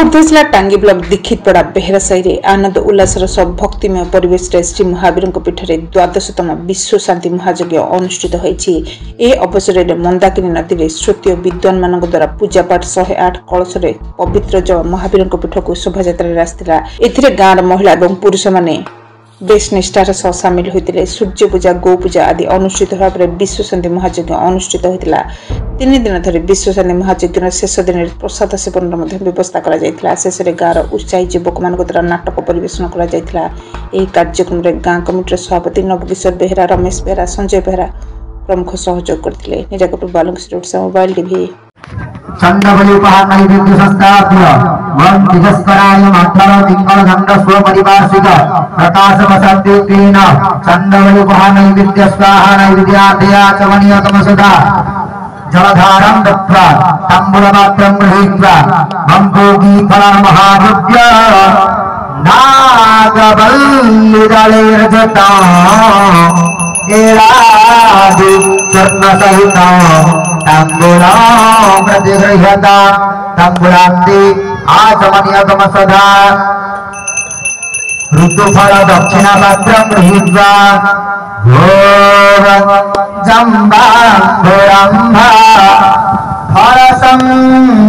उठेसला टांगी ब्लॉक दीक्षित पड़ा बेहरा साई आनंद उल्लासर सब भक्तिमय परिवेश श्री महावीर पीठ में द्वादशतम विश्व शांति महायज्ञ अनुष्ठित होती। अवसर में मंदाकिनी नदी में श्रोतीय विद्वान मान द्वारा पूजापाठ 108 कलश पवित्र जल महावीर पीठ को शोभायात्रा आसाला। एथिरे गाँव महिला और पुरुष माने बेश निष्ठार सह सामिल होते। सूर्य पूजा गौ पूजा आदि अनुष्ठित होगा पर विश्व शांति महायज्ञ अनुष्ठित होता। 3 दिन धरी विश्व शांति महायज्ञ शेष दिन प्रसाद सेवन व्यवस्था कर शेष गाँव उत्साही युवक मान द्वारा नाटक परिवेशन कर कार्यक्रम में गाँ कमिटर सभापति नवकिशोर बेहरा, रमेश बेहरा, संजय बेहरा प्रमुख सहयोग करते। निराकपुर बालंग मोबाइल टीवी चंद्रबली उपहार नैवेद्य संस्थाप्य वन तिजस्कराय मंत्र तिंगल दंड स्व परिवार्षिक प्रकाश वसंतीन चंद्रबली उपहार नैवेद्य स्वाहा नैवेद्यार्थया चमनीयतम सदा जलधारं दत्वा ताम्बूलपात्रं गृहीत्वा बंभोगी फलं महाभृत्य नागवल्लीदलैर्जता एलादि स्वर्णसहितं ताम्बूलं प्रतिगृह्यता ताम्बूलान्ते आचमनीयतम सदा ऋतुफल दक्षिणापात्रं गृहीत्वा जम्बाम्बुरम्भा फलसं